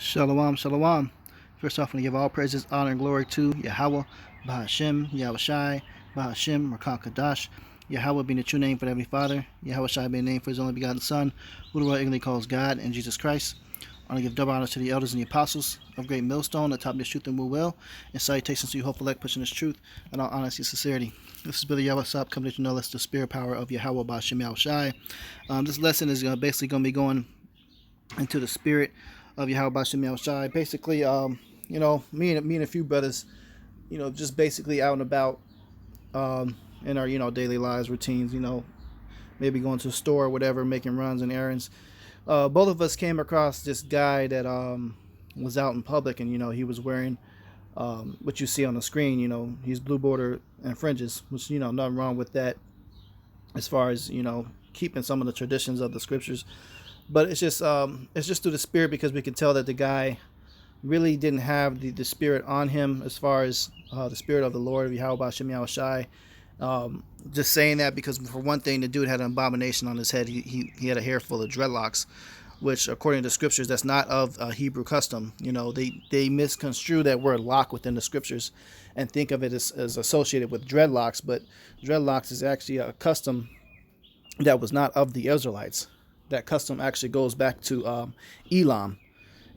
Shalom, shalom. First off, I want to give all praises, honor, and glory to Yahweh, Bahashem, Yahweh Shai, Bahashem, Rakan Kadash. Yahweh being the true name for the Heavenly Father, Yahweh Shai being the name for His only begotten Son, who the world ignorantly calls God, and Jesus Christ. I want to give double honor to the elders and the apostles of Great Millstone that taught me this truth and will, and salutations to you, hopeful elect, pushing this truth in all honesty and sincerity. This is Billy Yahweh Sop coming to you know that's the spirit power of Yahweh Bahashem Yahweh Shai. This lesson is basically going to be going into the spirit of Yahweh Bashem Yahweh Shai. Basically, me and a few brothers, just basically out and about in our, daily lives, routines, maybe going to the store or whatever, making runs and errands. Both of us came across this guy that was out in public, and, he was wearing what you see on the screen. He's blue border and fringes, which, nothing wrong with that as far as, keeping some of the traditions of the scriptures. But it's just through the spirit, because we can tell that the guy really didn't have the spirit on him as far as the spirit of the Lord, Yahweh Bashem Yahweh Shai. Just saying that because, for one thing, the dude had an abomination on his head. He had a hair full of dreadlocks, which, according to the scriptures, that's not of Hebrew custom. They misconstrue that word lock within the scriptures and think of it as associated with dreadlocks, but dreadlocks is actually a custom that was not of the Israelites. That custom actually goes back to Elam.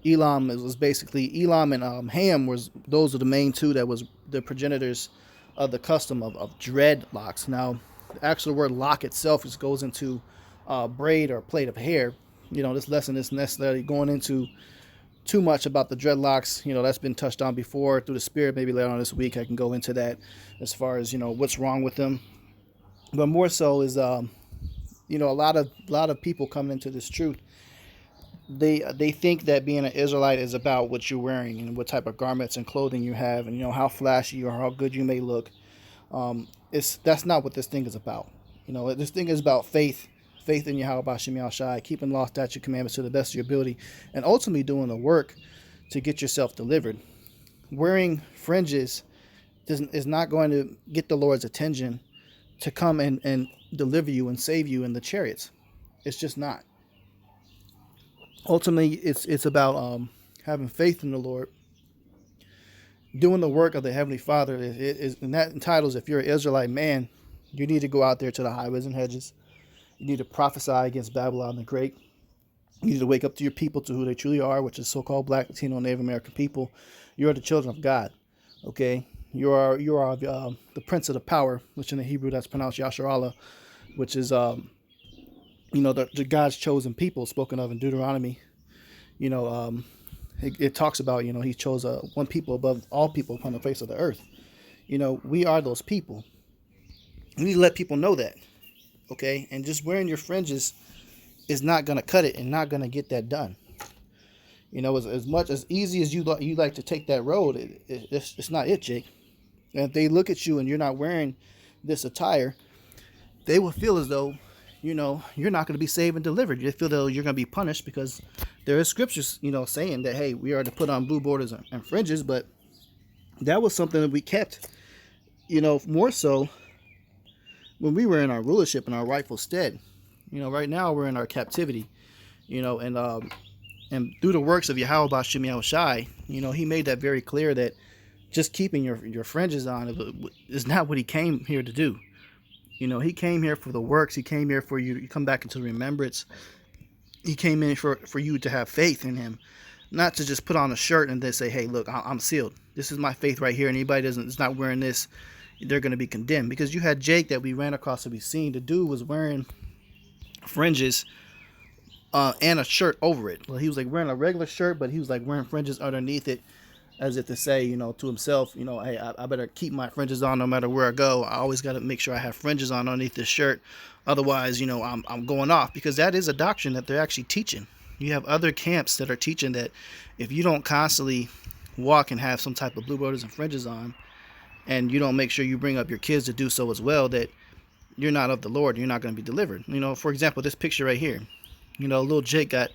Elam was basically Elam and Ham those are the main two that was the progenitors of the custom of dreadlocks. Now, the actual word lock itself goes into braid or plait of hair. This lesson isn't necessarily going into too much about the dreadlocks. That's been touched on before through the spirit. Maybe later on this week I can go into that as far as what's wrong with them. But more so is a lot of people coming into this truth. They think that being an Israelite is about what you're wearing and what type of garments and clothing you have, and how flashy or how good you may look. That's not what this thing is about. This thing is about faith in Yahweh Bashem Yahweh Shai, keeping law, statute, commandments to the best of your ability, and ultimately doing the work to get yourself delivered. Wearing fringes is not going to get the Lord's attention to come and deliver you and save you in the chariots. It's just not. Ultimately, it's about having faith in the Lord, doing the work of the Heavenly Father. And that entitles, if you're an Israelite man, you need to go out there to the highways and hedges. You need to prophesy against Babylon the Great. You need to wake up to your people, to who they truly are, which is so-called Black, Latino, Native American people. You are the children of God. Okay, you are the prince of the power, which in the Hebrew that's pronounced Yasharallah, which is the God's chosen people spoken of in Deuteronomy. It talks about he chose one people above all people upon the face of the earth. We are those people. You need to let people know that. Okay, and just wearing your fringes is not going to cut it and not going to get that done. As much as easy as you like to take that road, it's not it, Jake. And if they look at you and you're not wearing this attire, they will feel as though, you're not going to be saved and delivered. You feel that you're going to be punished, because there is scriptures, saying that, hey, we are to put on blue borders and fringes, but that was something that we kept, more so when we were in our rulership and our rightful stead. Right now we're in our captivity, and through the works of Yahweh Bashem Yahweh Shai, he made that very clear that just keeping your fringes on is not what he came here to do. He came here for the works. He came here for you to come back into remembrance. He came in for you to have faith in him, not to just put on a shirt and then say, hey, look, I'm sealed. This is my faith right here. And anybody is not wearing this, they're going to be condemned. Because you had Jake that we ran across and we seen. The dude was wearing fringes and a shirt over it. Well, he was like wearing a regular shirt, but he was like wearing fringes underneath it, as if to say, to himself, hey, I better keep my fringes on no matter where I go. I always got to make sure I have fringes on underneath this shirt. Otherwise, I'm going off, because that is a doctrine that they're actually teaching. You have other camps that are teaching that if you don't constantly walk and have some type of blue borders and fringes on, and you don't make sure you bring up your kids to do so as well, that you're not of the Lord, you're not going to be delivered. For example, this picture right here, little Jake got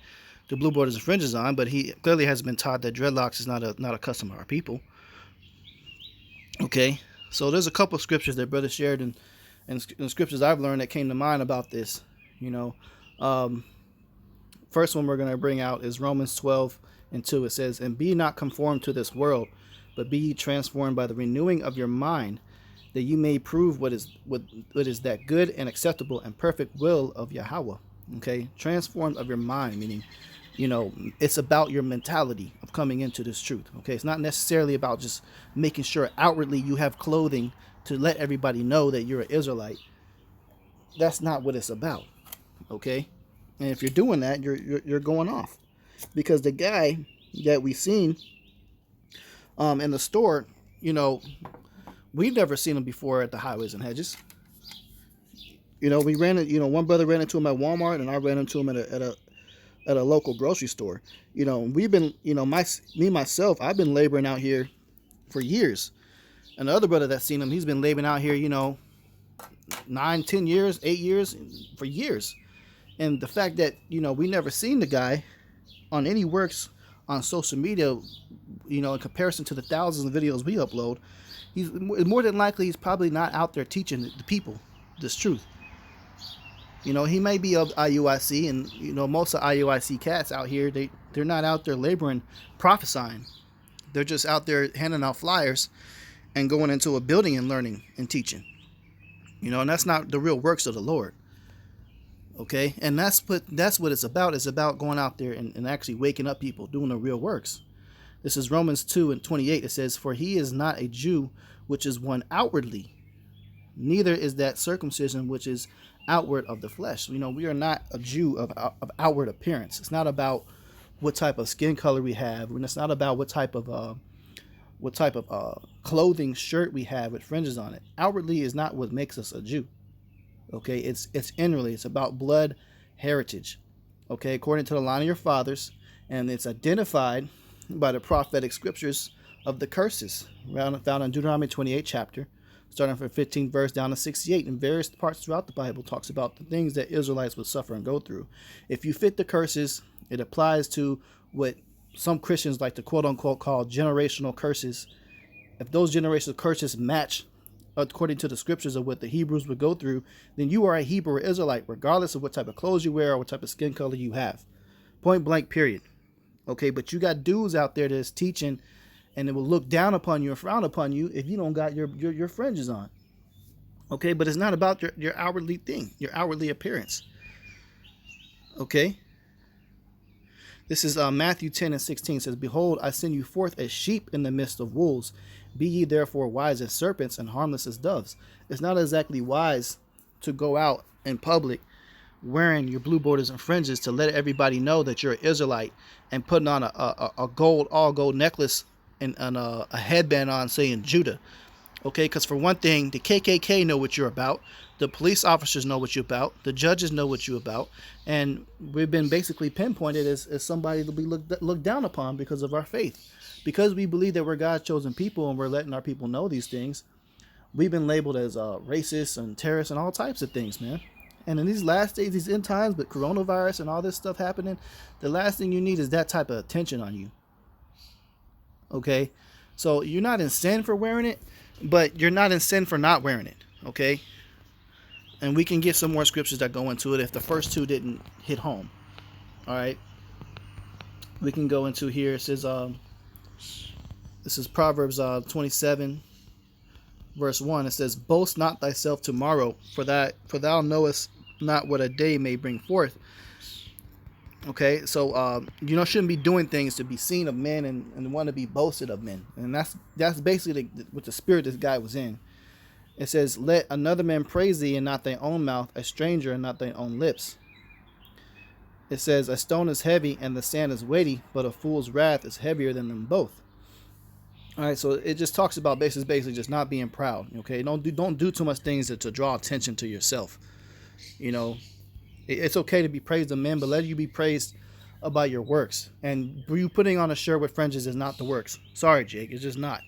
the blue borders and fringes on, but he clearly hasn't been taught that dreadlocks is not a custom of our people. Okay, so there's a couple of scriptures that brother shared, and scriptures I've learned that came to mind about this. first one we're going to bring out is Romans 12:2. It says, "And be not conformed to this world, but be ye transformed by the renewing of your mind, that you may prove what is that good and acceptable and perfect will of Yahweh." Okay, transformed of your mind, meaning, it's about your mentality of coming into this truth. Okay, it's not necessarily about just making sure outwardly you have clothing to let everybody know that you're an Israelite. That's not what it's about. Okay, and if you're doing that, you're going off, because the guy that we seen in the store, we've never seen him before at the highways and hedges. We ran it. One brother ran into him at Walmart, and I ran into him at a local grocery store. We've been, myself, I've been laboring out here for years. And the other brother that's seen him, he's been laboring out here, 9, 10 years, 8 years, for years. And the fact that, we never seen the guy on any works on social media, in comparison to the thousands of videos we upload, he's more than likely, he's probably not out there teaching the people this truth. He may be of IUIC, and most of IUIC cats out here, they're not out there laboring, prophesying. They're just out there handing out flyers and going into a building and learning and teaching. And that's not the real works of the Lord. Okay, and that's what it's about. It's about going out there and actually waking up people, doing the real works. This is Romans 2:28. It says, "For he is not a Jew, which is one outwardly, neither is that circumcision which is outward of the flesh." We are not a Jew of outward appearance. It's not about what type of skin color we have, and it's not about what type of clothing, shirt we have with fringes on it. Outwardly is not what makes us a Jew. Okay, it's inwardly. It's about blood heritage. Okay, according to the line of your fathers, and it's identified by the prophetic scriptures of the curses found in Deuteronomy 28 chapter, starting from 15th verse down to 68. In various parts throughout the Bible talks about the things that Israelites would suffer and go through. If you fit the curses, it applies to what some Christians like to quote unquote call generational curses. If those generational curses match according to the scriptures of what the Hebrews would go through, then you are a Hebrew or Israelite, regardless of what type of clothes you wear or what type of skin color you have. Point blank, period. Okay, but you got dudes out there that's teaching, and it will look down upon you and frown upon you if you don't got your fringes on. Okay, but it's not about your outwardly thing, your outwardly appearance. Okay. This is Matthew 10:16. Says, "Behold, I send you forth as sheep in the midst of wolves. Be ye therefore wise as serpents and harmless as doves." It's not exactly wise to go out in public wearing your blue borders and fringes to let everybody know that you're an Israelite, and putting on a all gold necklace and a headband on saying Judah. Okay, because for one thing, the KKK know what you're about. The police officers know what you're about. The judges know what you're about. And we've been basically pinpointed as somebody to be looked down upon because of our faith. Because we believe that we're God's chosen people and we're letting our people know these things, we've been labeled as racists and terrorists and all types of things, man. And in these last days, these end times, with coronavirus and all this stuff happening, the last thing you need is that type of attention on you. Okay? So you're not in sin for wearing it, but you're not in sin for not wearing it. Okay? And we can get some more scriptures that go into it if the first two didn't hit home. All right? We can go into here. It says, this is Proverbs 27, verse 1. It says, "Boast not thyself tomorrow, for thou knowest not what a day may bring forth." Okay, so shouldn't be doing things to be seen of men and want to be boasted of men. And that's basically what the spirit this guy was in. It says, "Let another man praise thee, and not thy own mouth, a stranger, and not thy own lips." It says, "A stone is heavy, and the sand is weighty, but a fool's wrath is heavier than them both." All right, so it just talks about basically just not being proud. Okay, don't do too much things to draw attention to yourself. It's okay to be praised of men, but let you be praised about your works. And you putting on a shirt with fringes is not the works. Sorry, Jake, it's just not.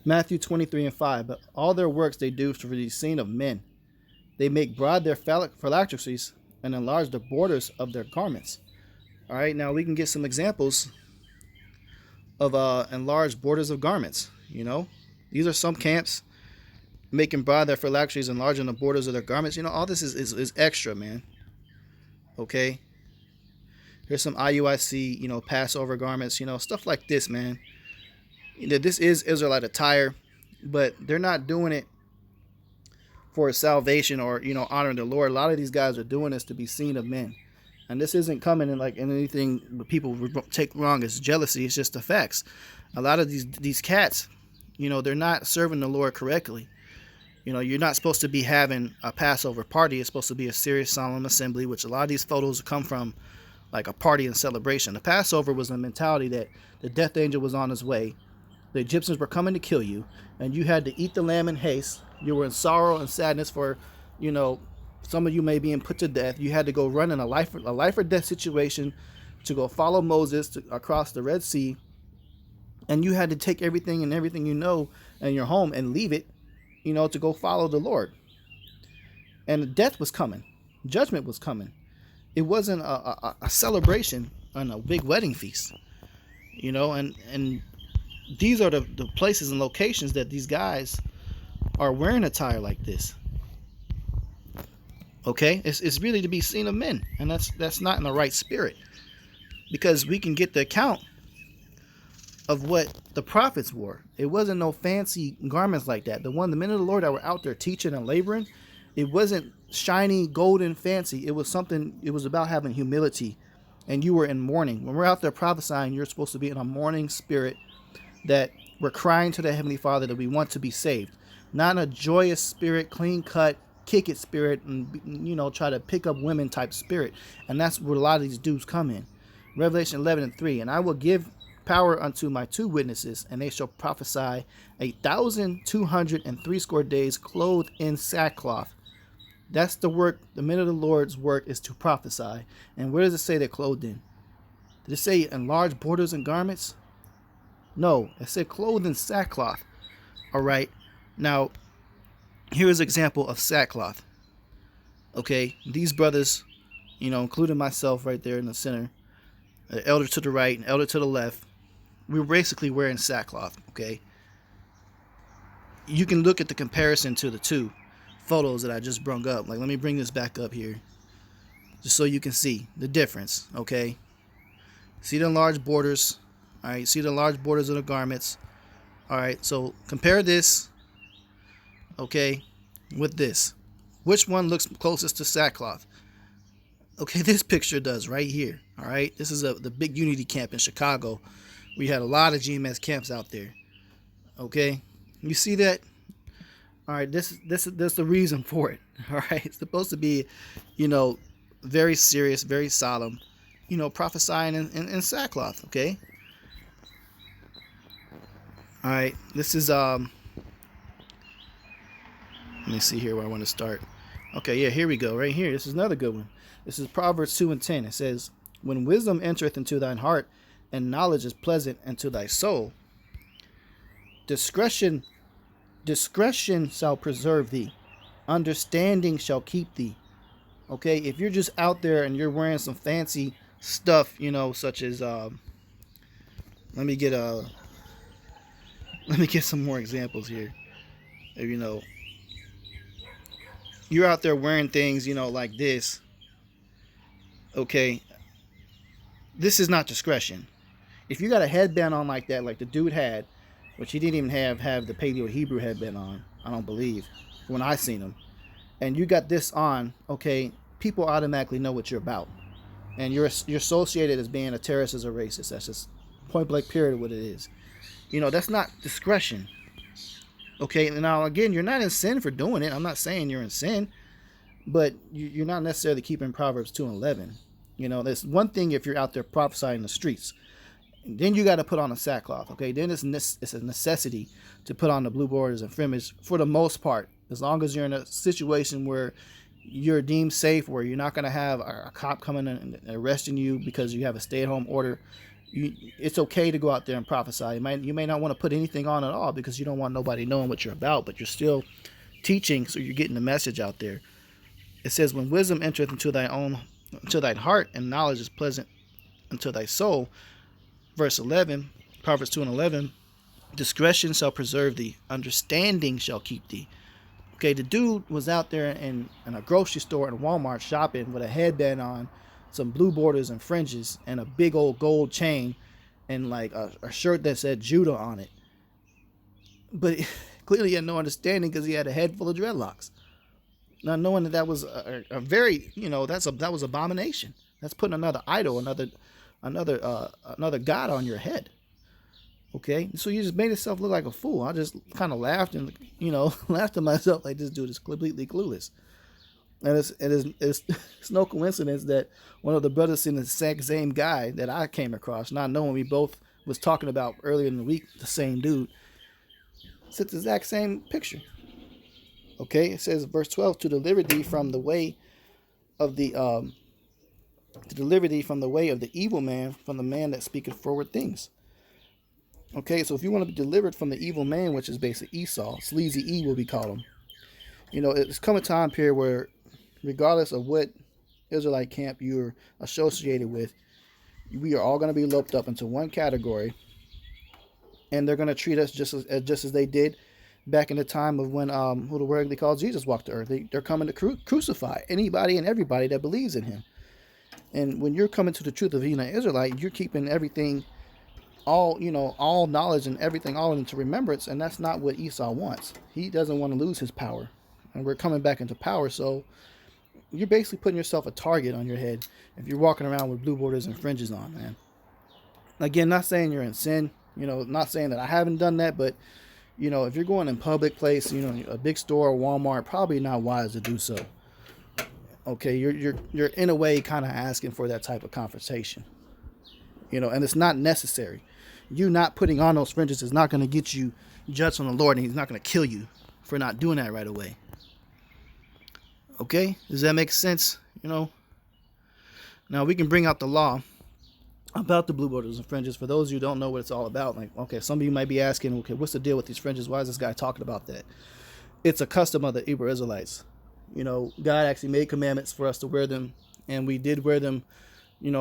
Matthew 23:5. "But all their works they do for the seen of men. They make broad their phylacteries and enlarge the borders of their garments." All right, now we can get some examples of enlarged borders of garments. These are some camps making broad their phylacteries, enlarging the borders of their garments. All this is extra, man. Okay. Here's some IUIC, Passover garments, stuff like this, man. This is Israelite attire, but they're not doing it for salvation or, honoring the Lord. A lot of these guys are doing this to be seen of men. And this isn't coming in like in anything people take wrong as jealousy. It's just the facts. A lot of these cats, they're not serving the Lord correctly. You're not supposed to be having a Passover party. It's supposed to be a serious, solemn assembly, which a lot of these photos come from like a party and celebration. The Passover was a mentality that the death angel was on his way. The Egyptians were coming to kill you, and you had to eat the lamb in haste. You were in sorrow and sadness for, some of you may be put to death. You had to go run in a life or death situation to go follow Moses across the Red Sea, and you had to take everything and your home and leave it, to go follow the Lord. And death was coming, judgment was coming. It wasn't a celebration and a big wedding feast, and these are the places and locations that these guys are wearing attire like this. Okay, it's really to be seen of men, and that's not in the right spirit, because we can get the account of what the prophets wore. It wasn't no fancy garments like that. The men of the Lord that were out there teaching and laboring, it wasn't shiny, golden, fancy. It was about having humility, and you were in mourning. When we're out there prophesying, you're supposed to be in a mourning spirit, that we're crying to the Heavenly Father that we want to be saved. Not in a joyous spirit, clean cut, kick it spirit, and try to pick up women type spirit. And that's where a lot of these dudes come in. Revelation 11:3, and I will give power unto my 2 witnesses, and they shall prophesy 1,260 days, clothed in sackcloth. That's the work. The men of the Lord's work is to prophesy. And where does it say they're clothed in? Did it say in large borders and garments? No, it said clothed in sackcloth. All right. Now, here's an example of sackcloth. Okay, these brothers, including myself right there in the center, the elder to the right and elder to the left, we were basically wearing sackcloth. Okay. You can look at the comparison to the 2 photos that I just brung up. Like, let me bring this back up here, just so you can see the difference. Okay. See the large borders. All right, see the large borders of the garments. All right, so compare this, okay, with this. Which one looks closest to sackcloth? Okay, this picture does right here. All right, this is the big Unity camp in Chicago. We had a lot of GMS camps out there. Okay, you see that? All right, this is the reason for it. All right, it's supposed to be, very serious, very solemn, prophesying in sackcloth. Okay. All right, this is let me see here where I want to start. Okay, yeah, here we go. Right here, this is another good one. This is Proverbs 2:10. It says, "When wisdom entereth into thine heart, and knowledge is pleasant unto thy soul, discretion shall preserve thee, understanding shall keep thee." Okay, if you're just out there and you're wearing some fancy stuff, such as let me get some more examples here. You're out there wearing things, like this. Okay, this is not discretion. If you got a headband on like that, like the dude had, which he didn't even have the Paleo Hebrew headband on, I don't believe, when I seen him, and you got this on, okay, people automatically know what you're about, and you're associated as being a terrorist, as a racist. That's just point blank period what it is. That's not discretion. Okay, now again, you're not in sin for doing it. I'm not saying you're in sin, but you're not necessarily keeping Proverbs 2:11. There's one thing if you're out there prophesying in the streets. Then you got to put on a sackcloth. Okay, then it's a necessity to put on the blue borders and fringes for the most part, as long as you're in a situation where you're deemed safe, where you're not going to have a cop coming and arresting you because you have a stay-at-home order. It's okay to go out there and prophesy. You may not want to put anything on at all because you don't want nobody knowing what you're about, but you're still teaching, so you're getting the message out there. It says, "When wisdom entereth into thine heart, and knowledge is pleasant unto thy soul." Verse 11, Proverbs 2:11, "Discretion shall preserve thee, understanding shall keep thee." Okay, the dude was out there in a grocery store in Walmart shopping with a headband on, some blue borders and fringes and a big old gold chain and like a shirt that said Judah on it. But clearly he had no understanding because he had a head full of dreadlocks. Not knowing that that was a very, that was abomination. That's putting another idol, another god on your head. Okay, so you just made yourself look like a fool. I just kind of laughed and laughed to myself like this dude is completely clueless. And it's no coincidence that one of the brothers in the exact same guy that I came across, not knowing we both was talking about earlier in the week, the same dude, it's the exact same picture. Okay, it says verse 12, to deliver thee from the way of the evil man, from the man that speaketh forward things. Okay, so if you want to be delivered from the evil man, which is basically Esau, sleazy E, what we call him, it's come a time period where, regardless of what Israelite camp you're associated with, we are all going to be lumped up into one category, and they're going to treat us just as they did back in the time of when who the word they call Jesus walked the earth. They're coming to crucify anybody and everybody that believes in him. And when you're coming to the truth of being an Israelite, you're keeping everything, all knowledge and everything all into remembrance, and that's not what Esau wants. He doesn't want to lose his power, and we're coming back into power. So you're basically putting yourself a target on your head if you're walking around with blue borders and fringes on, man. Again, not saying you're in sin, not saying that I haven't done that, but if you're going in public place, a big store, Walmart, probably not wise to do so. Okay, you're in a way kind of asking for that type of confrontation, and it's not necessary. You not putting on those fringes is not going to get you judged on the Lord, and he's not going to kill you for not doing that right away. Okay, does that make sense? Now we can bring out the law about the blue borders and fringes for those who don't know what it's all about. Like, okay, some of you might be asking, okay, what's the deal with these fringes? Why is this guy talking about that? It's a custom of the Hebrew Israelites. God actually made commandments for us to wear them, and we did wear them,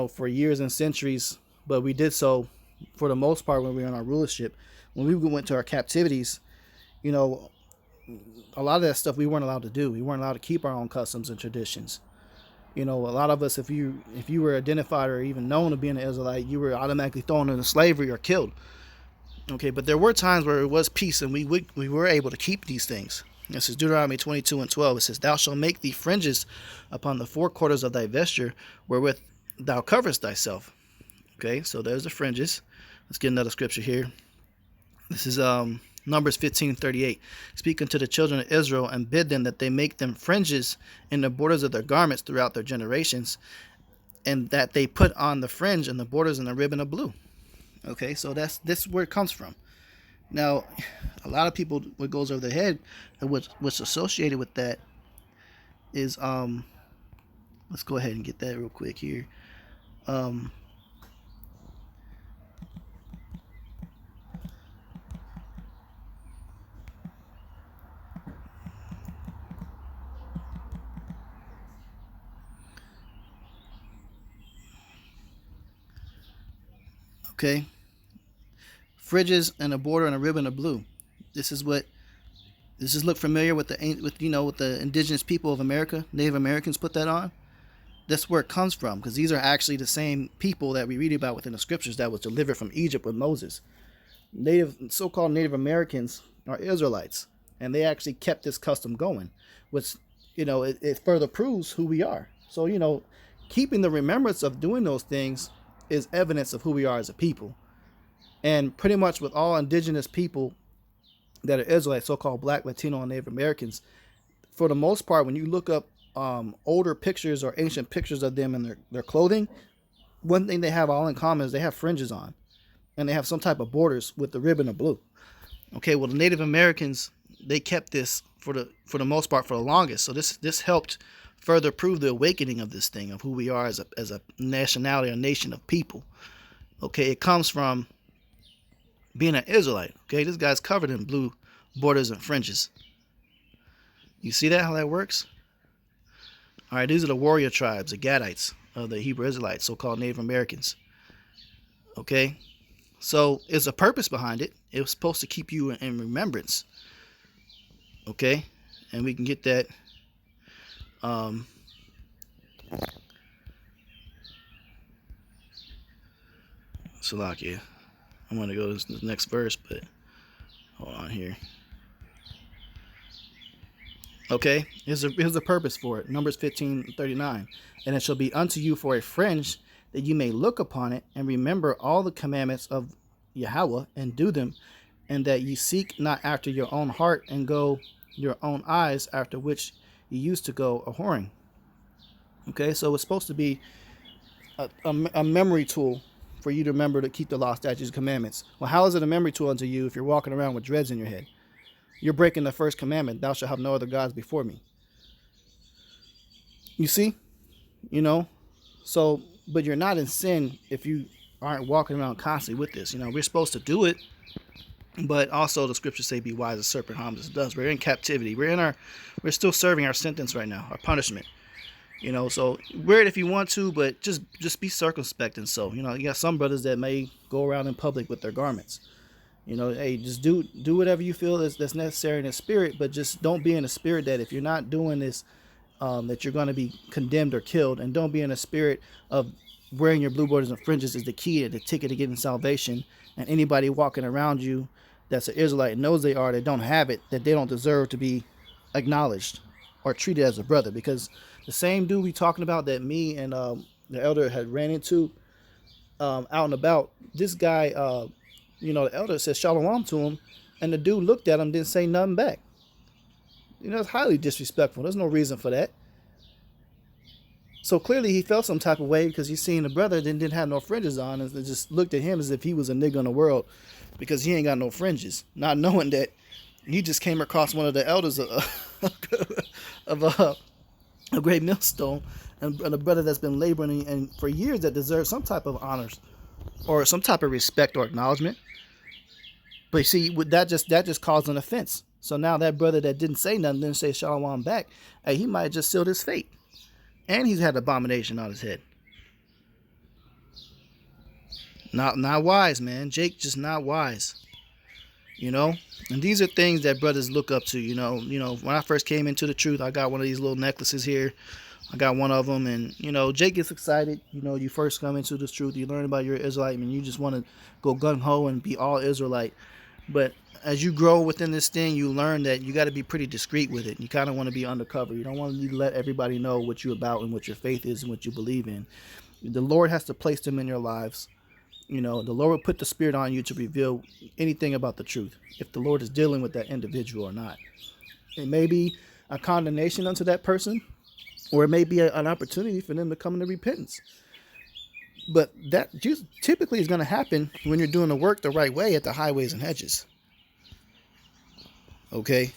for years and centuries, but we did so for the most part when we were in our rulership. When we went to our captivities, a lot of that stuff we weren't allowed to do. We weren't allowed to keep our own customs and traditions. A lot of us, if you were identified or even known to be an Israelite, you were automatically thrown into slavery or killed. Okay, but there were times where it was peace, and we were able to keep these things. This is Deuteronomy 22:12. It says, "Thou shalt make thee fringes upon the four quarters of thy vesture, wherewith thou coverest thyself." Okay, so there's the fringes. Let's get another scripture here. This is Numbers 15:38. "Speak unto the children of Israel, and bid them that they make them fringes in the borders of their garments throughout their generations, and that they put on the fringe and the borders and the ribbon of blue." Okay, so this is where it comes from. Now, a lot of people, what goes over their head and what's associated with that is let's go ahead and get that real quick here. Okay, fringes and a border and a ribbon of blue. This is look familiar with the indigenous people of America. Native Americans put that on. That's where it comes from, because these are actually the same people that we read about within the scriptures that was delivered from Egypt with Moses. So-called Native Americans are Israelites, and they actually kept this custom going, which it further proves who we are. So keeping the remembrance of doing those things is evidence of who we are as a people. And pretty much with all indigenous people that are Israelites, so-called Black, Latino, and Native Americans, for the most part, when you look up older pictures or ancient pictures of them and their clothing, one thing they have all in common is they have fringes on, and they have some type of borders with the ribbon of blue. Okay, well, the Native Americans, they kept this for the most part for the longest. So this helped further prove the awakening of this thing, of who we are as a nationality, a nation of people. Okay, it comes from being an Israelite. Okay, this guy's covered in blue borders and fringes. You see that, how that works? All right, these are the warrior tribes, the Gadites of the Hebrew Israelites, so-called Native Americans. Okay, so it's a purpose behind it. It was supposed to keep you in remembrance. Okay, and we can get that. Salakia. I'm going to go to the next verse, but hold on here. Okay, here's the purpose for it. Numbers 15:39. And it shall be unto you for a fringe, that you may look upon it and remember all the commandments of Yahweh and do them, and that ye seek not after your own heart and go your own eyes after which you used to go a whoring. Okay, so it's supposed to be a memory tool for you to remember to keep the law, statutes, and commandments. Well, how is it a memory tool unto you if you're walking around with dreads in your head? You're breaking the first commandment, thou shalt have no other gods before me. You see? You know? So, but you're not in sin if you aren't walking around constantly with this. You know, we're supposed to do it, but also the scriptures say, be wise as serpent, harmless as doves. We're in captivity. We're still serving our sentence right now, our punishment. You know, so wear it if you want to, but just be circumspect. And so, you know, you got some brothers that may go around in public with their garments. You know, hey, just do whatever you feel that's necessary in the spirit, but just don't be in the spirit that if you're not doing this, that you're going to be condemned or killed. And don't be in a spirit of wearing your blue borders and fringes is the key to the ticket to getting salvation. And anybody walking around you that's an Israelite and knows they are, that don't have it, that they don't deserve to be acknowledged or treated as a brother. Because the same dude we talking about that me and the elder had ran into out and about, this guy, you know, the elder said shalom to him, and the dude looked at him, didn't say nothing back. You know, it's highly disrespectful. There's no reason for that. So clearly he felt some type of way because he seen the brother didn't have no fringes on, and just looked at him as if he was a nigga in the world because he ain't got no fringes, not knowing that he just came across one of the elders of a great millstone, and a brother that's been laboring and for years that deserves some type of honors or some type of respect or acknowledgement. But you see, that just caused an offense. So now that brother that didn't say nothing, didn't say shalom back, hey, he might have just sealed his fate. And he's had abomination on his head. Not wise, man. Jake just not wise. You know? And these are things that brothers look up to, you know. You know, when I first came into the truth, I got one of these little necklaces here. I got one of them, and, you know, Jake gets excited. You know, you first come into this truth, you learn about your Israelite, and you just want to go gung-ho and be all Israelite. But as you grow within this thing, you learn that you got to be pretty discreet with it. You kind of want to be undercover. You don't want to let everybody know what you're about and what your faith is and what you believe in. The Lord has to place them in your lives. You know, the Lord will put the Spirit on you to reveal anything about the truth, if the Lord is dealing with that individual or not. It may be a condemnation unto that person, or it may be an opportunity for them to come into repentance. But that just typically is going to happen when you're doing the work the right way at the highways and hedges. Okay?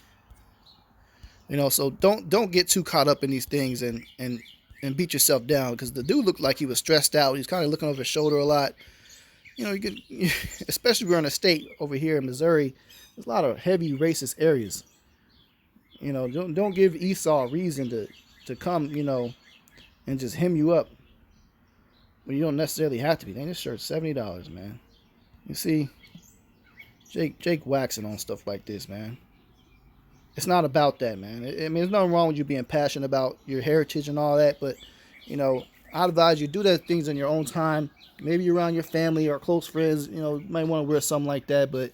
You know, so don't get too caught up in these things and beat yourself down, because the dude looked like he was stressed out. He's kind of looking over his shoulder a lot. You know, you can, especially we're in a state over here in Missouri, there's a lot of heavy racist areas. You know, don't give Esau a reason to come, you know, and just hem you up when you don't necessarily have to be. Dang, this shirt's $70, man. You see, Jake waxing on stuff like this, man. It's not about that, man. I mean, there's nothing wrong with you being passionate about your heritage and all that, but, you know, I advise you do those things in your own time. Maybe around your family or close friends, you know, you might want to wear something like that, but,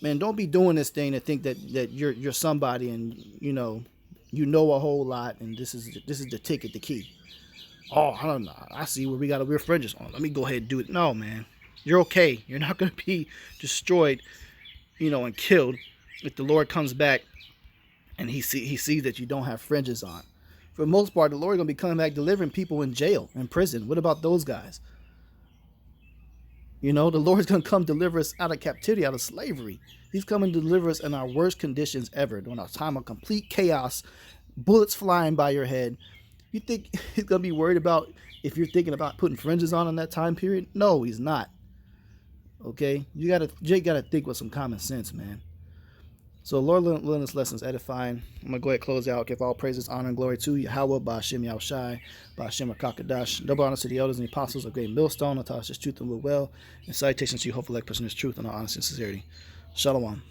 man, don't be doing this thing to think that you're somebody and, you know a whole lot, and this is the ticket, the key. Oh, I don't know. I see where we got to wear fringes on. Let me go ahead and do it. No, man. You're okay. You're not going to be destroyed, you know, and killed if the Lord comes back and he sees that you don't have fringes on. For the most part, the Lord is going to be coming back delivering people in jail, in prison. What about those guys? You know, the Lord's going to come deliver us out of captivity, out of slavery. He's coming to deliver us in our worst conditions ever, during a time of complete chaos, bullets flying by your head. You think he's going to be worried about if you're thinking about putting fringes on in that time period? No, he's not. Okay? Jake got to think with some common sense, man. So, Lord, let this lesson is edifying. I'm going to go ahead and close out. Give all praises, honor, and glory to Yahweh, Ba'ashem Yahushai, Ba'ashem Rakakadash. Double honor to the elders and the apostles of great millstone, Natasha's truth and will well. And salutations to you, hopeful like person is truth and all honesty and sincerity. Shalom.